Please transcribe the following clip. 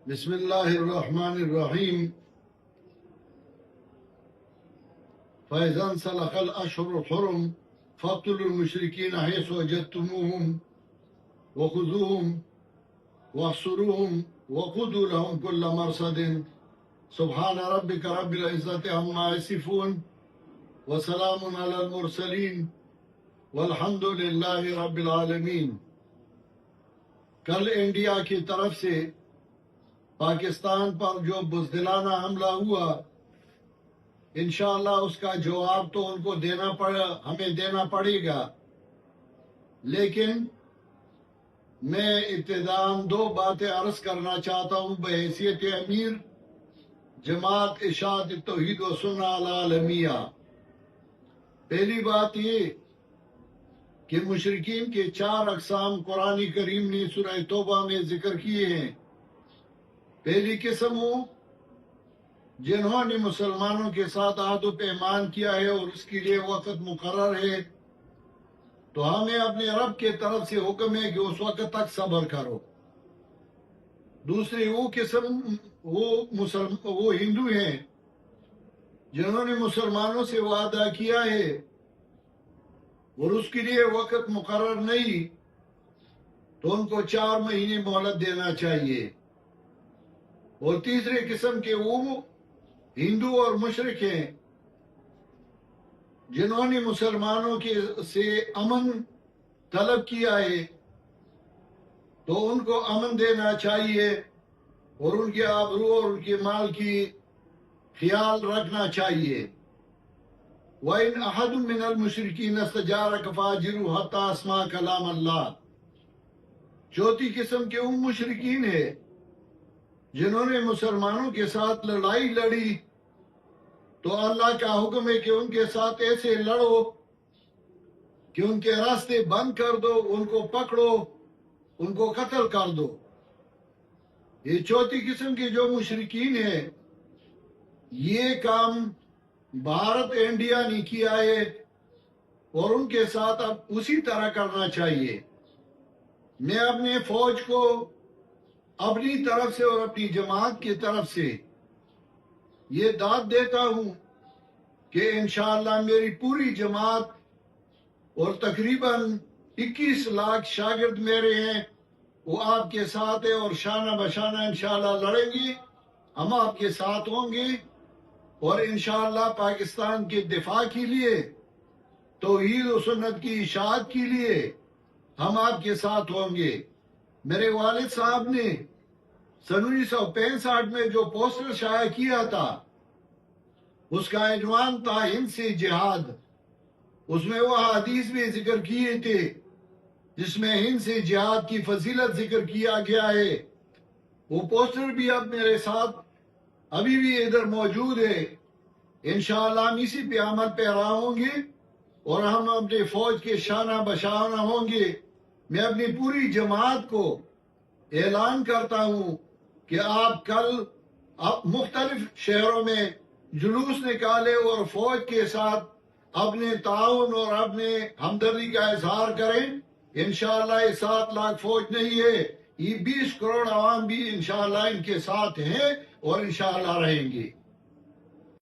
بسم الله الرحمن الرحيم. فإذا انسلخ الأشهر الحرم فاقتلوا المشركين حيث وجدتموهم وخذوهم واحصروهم وخذوا لهم كل مرصد. سبحان ربك رب العزة عما يصفون وسلام على المرسلين والحمد لله رب العالمين. کل انڈیا کی طرف سے پاکستان پر جو بزدلانہ حملہ ہوا، انشاءاللہ اس کا جواب تو ان کو ہمیں دینا پڑے گا، لیکن میں ابتداً دو باتیں عرض کرنا چاہتا ہوں بحیثیت امیر جماعت اشاعت توحید و سنہ العالمیہ. پہلی بات یہ کہ مشرکین کے 4 اقسام قرآن کریم نے سورہ توبہ میں ذکر کیے ہیں. پہلی قسم وہ جنہوں نے مسلمانوں کے ساتھ عہد و پیمان کیا ہے اور اس کے لیے وقت مقرر ہے، تو ہمیں اپنے رب کے طرف سے حکم ہے کہ اس وقت تک صبر کرو. دوسری وہ قسم وہ ہندو ہیں جنہوں نے مسلمانوں سے وعدہ کیا ہے اور اس کے لیے وقت مقرر نہیں، تو ان کو 4 مہینے مہلت دینا چاہیے. اور تیسری قسم کے وہ ہندو اور مشرک ہیں جنہوں نے مسلمانوں سے امن طلب کیا ہے، تو ان کو امن دینا چاہیے اور ان کے آبرو اور ان کے مال کی خیال رکھنا چاہیے. وَإِنْ أَحَدٌ مِّنَ الْمُشْرِكِينَ اسْتَجَارَكَ فَأَجِرْهُ حَتَّىٰ يَسْمَعَ كَلَامَ اللَّهِ. چوتھی قسم کے وہ مشرکین ہے جنہوں نے مسلمانوں کے ساتھ لڑائی لڑی، تو اللہ کا حکم ہے کہ ان کے ساتھ ایسے لڑو کہ ان کے راستے بند کر دو، ان کو پکڑو، ان کو قتل کر دو. یہ چوتھی قسم کے جو مشرکین ہیں، یہ کام بھارت انڈیا نے کیا ہے اور ان کے ساتھ اب اسی طرح کرنا چاہیے. میں اپنے فوج کو اپنی طرف سے اور اپنی جماعت کی طرف سے یہ داد دیتا ہوں کہ انشاءاللہ میری پوری جماعت اور تقریباً 21 لاکھ شاگرد میرے ہیں، وہ آپ کے ساتھ ہیں اور شانہ بشانہ انشاءاللہ لڑیں گے. ہم آپ کے ساتھ ہوں گے اور انشاءاللہ پاکستان کے دفاع کے لیے، توحید و سنت کی اشاعت کے لیے ہم آپ کے ساتھ ہوں گے. میرے والد صاحب نے 1965 میں جو پوسٹر شائع کیا تھا، اس کا عنوان تھا ہند سے جہاد. اس میں وہ حدیث بھی ذکر کیے تھے جس میں ہند سے جہاد کی فضیلت ذکر کیا گیا ہے. وہ پوسٹر بھی اب میرے ساتھ ابھی بھی ادھر موجود ہے. انشاءاللہ ہم اسی پہ عمل پیرا ہوں گے اور ہم اپنے فوج کے شانہ بشانہ ہوں گے. میں اپنی پوری جماعت کو اعلان کرتا ہوں کہ آپ کل مختلف شہروں میں جلوس نکالے اور فوج کے ساتھ اپنے تعاون اور اپنے ہمدردی کا اظہار کریں. انشاءاللہ یہ 7 لاکھ فوج نہیں ہے، یہ 20 کروڑ عوام بھی انشاءاللہ ان کے ساتھ ہیں اور انشاءاللہ رہیں گے.